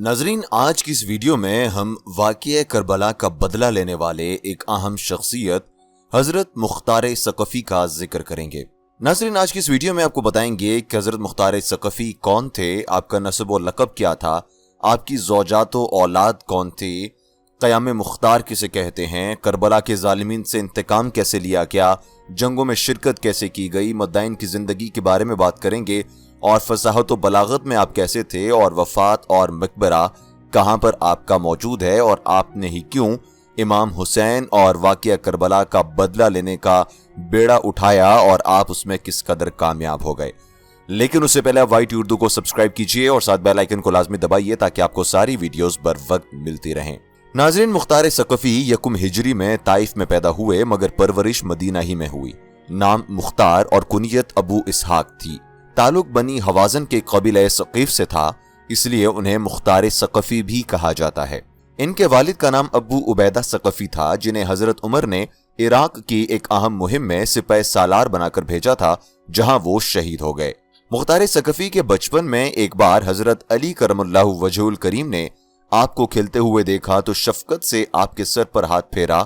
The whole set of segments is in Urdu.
ناظرین، آج کی اس ویڈیو میں ہم واقعہ کربلا کا بدلہ لینے والے ایک اہم شخصیت حضرت مختار ثقفی کا ذکر کریں گے۔ ناظرین، آج کی اس ویڈیو میں آپ کو بتائیں گے کہ حضرت مختار ثقفی کون تھے، آپ کا نسب و لقب کیا تھا، آپ کی زوجات و اولاد کون تھی، قیام مختار کسے کہتے ہیں، کربلا کے ظالمین سے انتقام کیسے لیا گیا، جنگوں میں شرکت کیسے کی گئی، مدائن کی زندگی کے بارے میں بات کریں گے، اور فصاحت و بلاغت میں آپ کیسے تھے، اور وفات اور مقبرہ کہاں پر آپ کا موجود ہے، اور آپ نے ہی کیوں امام حسین اور واقعہ کربلا کا بدلہ لینے کا بیڑا اٹھایا اور آپ اس میں کس قدر کامیاب ہو گئے۔ لیکن اس سے پہلے آپ وائی ٹی اردو کو سبسکرائب کیجئے اور ساتھ بیل آئیکن کو لازمی دبائیے تاکہ آپ کو ساری ویڈیوز بر وقت ملتی رہیں۔ ناظرین، مختار ثقفی یکم ہجری میں طائف میں پیدا ہوئے مگر پرورش مدینہ ہی میں ہوئی۔ نام مختار اور کنیت ابو اسحاق تھی۔ تعلق بنی حوازن کے قبیلہ ثقیف سے تھا، اس لیے انہیں مختار ثقفی بھی کہا جاتا ہے۔ ان کے والد کا نام ابو عبیدہ ثقفی تھا، جنہیں حضرت عمر نے عراق کی ایک اہم مہم میں سپہ سالار بنا کر بھیجا تھا، جہاں وہ شہید ہو گئے۔ مختار ثقفی کے بچپن میں ایک بار حضرت علی کرم اللہ وجہہ الکریم نے آپ کو کھیلتے ہوئے دیکھا تو شفقت سے آپ کے سر پر ہاتھ پھیرا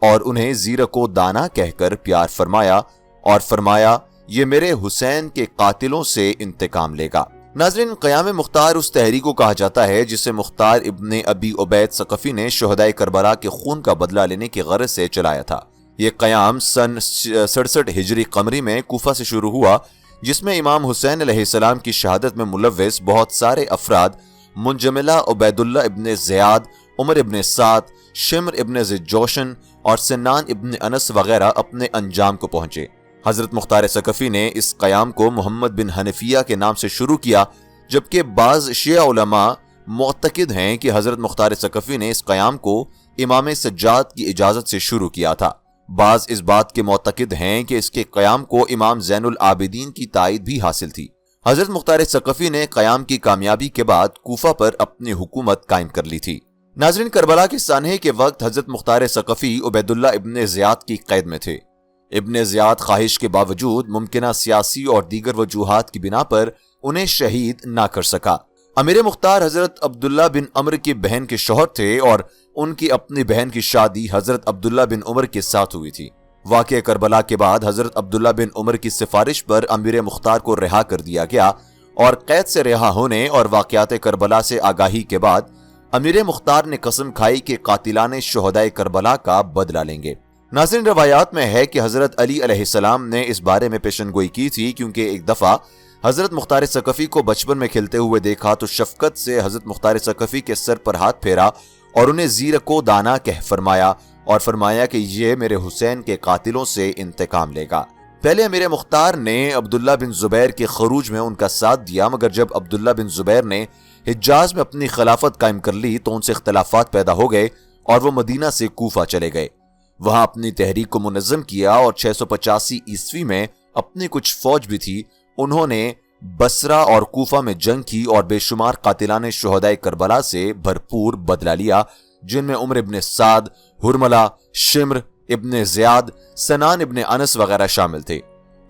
اور انہیں زیرک و دانا کہہ کر پیار فرمایا اور فرمایا، یہ میرے حسین کے قاتلوں سے انتقام لے گا۔ ناظرین، قیام مختار اس تحریک کو کہا جاتا ہے جسے مختار ابن ابی عبید ثقفی نے شہدائے کربلا کے خون کا بدلہ لینے کی غرض سے چلایا تھا۔ یہ قیام سن 67 ہجری قمری میں کوفہ سے شروع ہوا، جس میں امام حسین علیہ السلام کی شہادت میں ملوث بہت سارے افراد منجملہ عبید اللہ ابن زیاد، عمر ابن سعد، شمر ابن زجوشن اور سنان ابن انس وغیرہ اپنے انجام کو پہنچے۔ حضرت مختار ثقفی نے اس قیام کو محمد بن حنفیہ کے نام سے شروع کیا، جبکہ بعض شیعہ علماء معتقد ہیں کہ حضرت مختار ثقفی نے اس قیام کو امام سجاد کی اجازت سے شروع کیا تھا۔ بعض اس بات کے معتقد ہیں کہ اس کے قیام کو امام زین العابدین کی تائید بھی حاصل تھی۔ حضرت مختار ثقفی نے قیام کی کامیابی کے بعد کوفہ پر اپنی حکومت قائم کر لی تھی۔ ناظرین، کربلا کے سانحے کے وقت حضرت مختار ثقفی عبید اللہ ابن زیاد کی قید میں تھے۔ ابن زیاد خواہش کے باوجود ممکنہ سیاسی اور دیگر وجوہات کی بنا پر انہیں شہید نہ کر سکا۔ امیر مختار حضرت عبداللہ بن عمر کی بہن کے شوہر تھے اور ان کی اپنی بہن کی شادی حضرت عبداللہ بن عمر کے ساتھ ہوئی تھی۔ واقعہ کربلا کے بعد حضرت عبداللہ بن عمر کی سفارش پر امیر مختار کو رہا کر دیا گیا اور قید سے رہا ہونے اور واقعات کربلا سے آگاہی کے بعد امیر مختار نے قسم کھائی کہ قاتلان شہدائے کربلا کا بدلہ لیں گے۔ ناظرین، روایات میں ہے کہ حضرت علی علیہ السلام نے اس بارے میں پیشن گوئی کی تھی، کیونکہ ایک دفعہ حضرت مختار ثقفی کو بچپن میں کھیلتے ہوئے دیکھا تو شفقت سے حضرت مختار ثقفی کے سر پر ہاتھ پھیرا اور انہیں زیرک و دانا کہہ فرمایا اور فرمایا کہ یہ میرے حسین کے قاتلوں سے انتقام لے گا۔ پہلے امیر مختار نے عبداللہ بن زبیر کے خروج میں ان کا ساتھ دیا، مگر جب عبداللہ بن زبیر نے حجاز میں اپنی خلافت قائم کر لی تو ان سے اختلافات پیدا ہو گئے اور وہ مدینہ سے کوفہ چلے گئے۔ وہاں اپنی تحریک کو منظم کیا اور 685 عیسوی میں اپنی کچھ فوج بھی تھی، انہوں نے بصرہ اور کوفہ میں جنگ کی اور بے شمار قاتلان شہدائے کربلا سے بھرپور بدلہ لیا، جن میں عمر ابن سعد، ہرملہ، شمر ابن زیاد، سنان ابن انس وغیرہ شامل تھے۔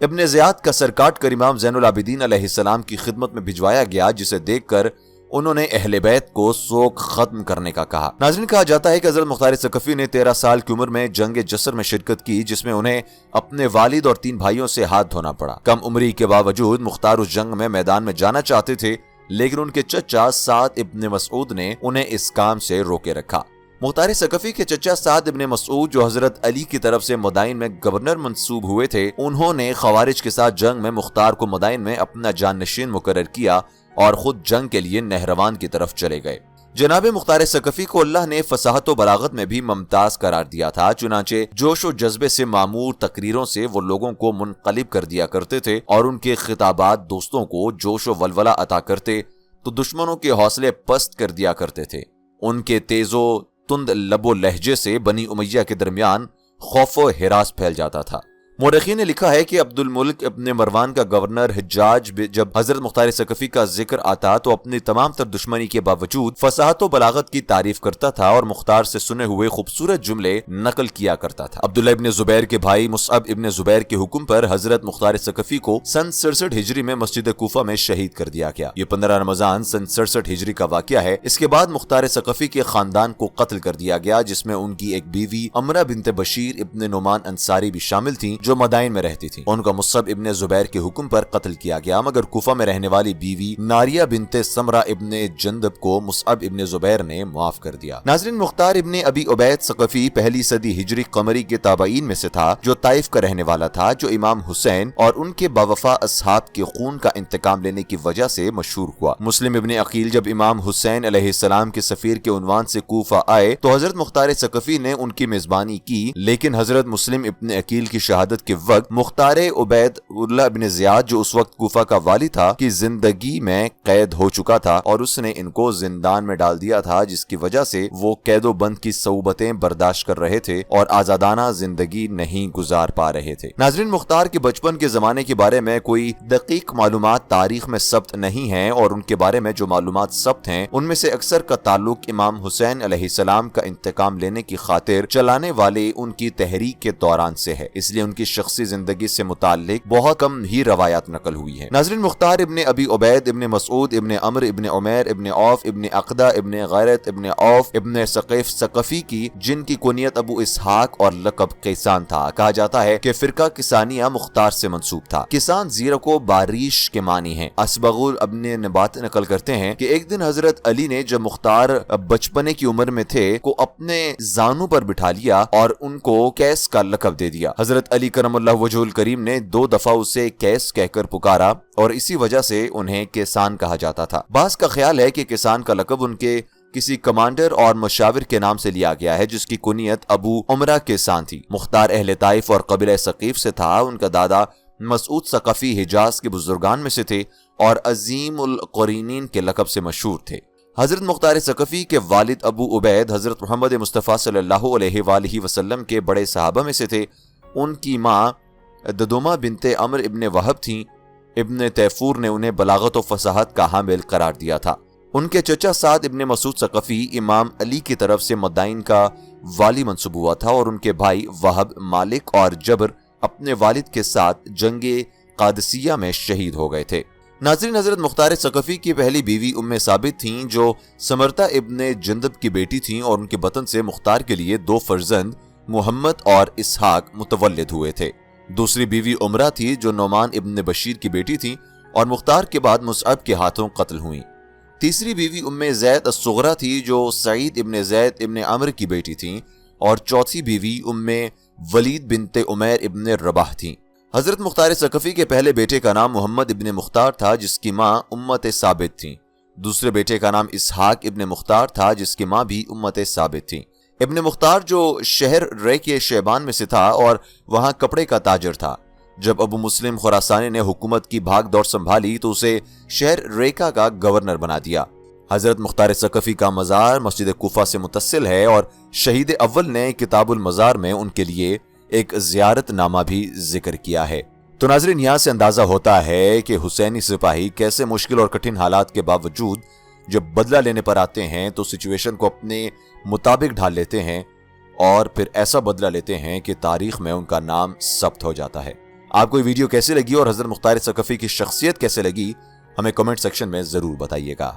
ابن زیاد کا سر کاٹ کر امام زین العابدین علیہ السلام کی خدمت میں بھجوایا گیا، جسے دیکھ کر انہوں نے اہل بیت کو سوگ ختم کرنے کا کہا۔ ناظرین، کہا جاتا ہے کہ حضرت مختار ثقفی نے 13 سال کی عمر میں جنگ جسر میں شرکت کی، جس میں انہیں اپنے والد اور 3 بھائیوں سے ہاتھ دھونا پڑا۔ کم عمری کے باوجود مختار اس جنگ میں میدان میں جانا چاہتے تھے، لیکن ان کے چچا سعد ابن مسعود نے انہیں اس کام سے روکے رکھا۔ مختار ثقفی کے چچا سعد ابن مسعود، جو حضرت علی کی طرف سے مدائن میں گورنر منصوب ہوئے تھے، انہوں نے خوارج کے ساتھ جنگ میں مختار کو مدائن میں اپنا جانشین مقرر کیا اور خود جنگ کے لیے نہروان کی طرف چلے گئے۔ جناب مختار ثقفی کو اللہ نے فصاحت و بلاغت میں بھی ممتاز قرار دیا تھا، چنانچہ جوش و جذبے سے معمور تقریروں سے وہ لوگوں کو منقلب کر دیا کرتے تھے اور ان کے خطابات دوستوں کو جوش و ولولہ عطا کرتے تو دشمنوں کے حوصلے پست کر دیا کرتے تھے۔ ان کے تیز و تند لب و لہجے سے بنی امیہ کے درمیان خوف و ہراس پھیل جاتا تھا۔ مورخین نے لکھا ہے کہ عبد الملک ابن مروان کا گورنر حجاج جب حضرت مختار ثقفی کا ذکر آتا تو اپنی تمام تر دشمنی کے باوجود فصاحت و بلاغت کی تعریف کرتا تھا اور مختار سے سنے ہوئے خوبصورت جملے نقل کیا کرتا تھا۔ عبداللہ ابن زبیر کے بھائی مصعب ابن زبیر کے حکم پر حضرت مختار ثقفی کو سن 67 ہجری میں مسجد کوفہ میں شہید کر دیا گیا۔ یہ 15 رمضان سن 67 ہجری کا واقعہ ہے۔ اس کے بعد مختار ثقفی کے خاندان کو قتل کر دیا گیا، جس میں ان کی ایک بیوی امرہ بنت بشیر ابن نعمان انصاری بھی شامل تھیں جو مدائن میں رہتی تھی۔ ان کا مصعب ابن زبیر کے حکم پر قتل کیا گیا، مگر کوفہ میں رہنے والی بیوی ناریہ بنت سمرہ ابن جندب کو مصعب ابن زبیر نے معاف کر دیا۔ ناظرین، مختار ابن ابی عبید ثقفی پہلی صدی ہجری قمری کے تابعین میں سے تھا جو طائف کا رہنے والا تھا، جو امام حسین اور ان کے باوفا اصحاب کے خون کا انتقام لینے کی وجہ سے مشہور ہوا۔ مسلم ابن عقیل جب امام حسین علیہ السلام کے سفیر کے عنوان سے کوفہ آئے تو حضرت مختار ثقفی نے ان کی میزبانی کی، لیکن حضرت مسلم ابن عقیل کی شہادت کے وقت مختار عبید اللہ ابن زیاد جو اس وقت کوفہ کا والی تھا کی زندگی میں قید ہو چکا تھا اور اس نے ان کو زندان میں ڈال دیا تھا، جس کی وجہ سے وہ قید و بند کی صعوبتیں برداشت کر رہے تھے اور آزادانہ زندگی نہیں گزار پا رہے تھے۔ ناظرین، مختار کے بچپن کے زمانے کے بارے میں کوئی دقیق معلومات تاریخ میں ثبت نہیں ہیں، اور ان کے بارے میں جو معلومات ثبت ہیں ان میں سے اکثر کا تعلق امام حسین علیہ السلام کا انتقام لینے کی خاطر چلانے والے ان کی تحریک کے دوران سے ہے، اس لیے ان کی شخصی زندگی سے متعلق بہت کم ہی روایات نقل ہوئی ہیں۔ ناظرین، مختار ابن ابی عبید ابن مسعود ابن عمر ابن عمیر ابن عوف ابن عقدہ ابن غیرت ابن عوف ابن ثقیف ثقفی کی، جن کی کنیت ابو اسحاق اور لقب کیسان تھا، کہا جاتا ہے کہ فرقہ کسانیہ مختار سے منسوب تھا۔ کسان زیرک و بارش کے معنی ہیں۔ اسبغ ابن نبات نقل کرتے ہیں کہ ایک دن حضرت علی نے جب مختار بچپنے کی عمر میں تھے کو اپنے زانوں پر بٹھا لیا اور ان کو کیس کا لقب دے دیا۔ حضرت علی کرم اللہ وجہ الکریم نے 2 دفعہ اسے کیس کہہ کر پکارا اور اسی وجہ سے انہیں کیسان کہا جاتا تھا۔ بعض کا خیال ہے کہ کیسان کا لقب ان کے کسی کمانڈر اور مشاور کے نام سے لیا گیا ہے جس کی کنیت ابو عمرہ کیسان تھی۔ مختار اہل طائف اور قبیلہ ثقیف سے تھا۔ ان کا دادا مسعود ثقفی حجاز کے بزرگان میں سے تھے اور عظیم القرینین کے لقب سے مشہور تھے۔ حضرت مختار ثقفی کے والد ابو عبید حضرت محمد مصطفیٰ صلی اللہ علیہ وآلہ وسلم کے بڑے صحابہ میں سے تھے۔ ان کی ماں ددومہ بنت عمر ابن وہب تھیں۔ ابن تیفور نے انہیں بلاغت و فصاحت کا حامل قرار دیا تھا۔ ان کے چچا سعد ابن مسعود ثقفی امام علی کی طرف سے مدائن کا والی منصوب ہوا تھا، اور ان کے بھائی وہب، مالک اور جبر اپنے والد کے ساتھ جنگ قادسیہ میں شہید ہو گئے تھے۔ ناظرین، حضرت مختار ثقفی کی پہلی بیوی ام ثابت تھیں جو سمرتہ ابن جندب کی بیٹی تھیں، اور ان کے بطن سے مختار کے لیے 2 فرزند محمد اور اسحاق متولد ہوئے تھے۔ دوسری بیوی عمرہ تھی جو نعمان ابن بشیر کی بیٹی تھی اور مختار کے بعد مصعب کے ہاتھوں قتل ہوئیں۔ تیسری بیوی ام زید الصغرا تھی جو سعید ابن زید ابن عمر کی بیٹی تھیں، اور چوتھی بیوی ام ولید بنت عمیر ابن رباح تھیں۔ حضرت مختار ثقفی کے پہلے بیٹے کا نام محمد ابن مختار تھا جس کی ماں امت ثابت تھیں۔ دوسرے بیٹے کا نام اسحاق ابن مختار تھا جس کی ماں بھی امت ثابت تھیں۔ ابن مختار جو شہر رے کے شیبان میں سے تھا اور وہاں کپڑے کا تاجر تھا، جب ابو مسلم خراسانی نے حکومت کی بھاگ دوڑ سنبھالی تو اسے شہر ریکا کا گورنر بنا دیا۔ حضرت مختار ثقفی کا مزار مسجد کوفہ سے متصل ہے، اور شہید اول نے کتاب المزار میں ان کے لیے ایک زیارت نامہ بھی ذکر کیا ہے۔ تو ناظرین، یہاں سے اندازہ ہوتا ہے کہ حسینی سپاہی کیسے مشکل اور کٹھن حالات کے باوجود جب بدلہ لینے پر آتے ہیں تو سچویشن کو اپنے مطابق ڈھال لیتے ہیں اور پھر ایسا بدلہ لیتے ہیں کہ تاریخ میں ان کا نام ثبت ہو جاتا ہے۔ آپ کو یہ ویڈیو کیسے لگی اور حضرت مختار ثقفی کی شخصیت کیسے لگی، ہمیں کمنٹ سیکشن میں ضرور بتائیے گا۔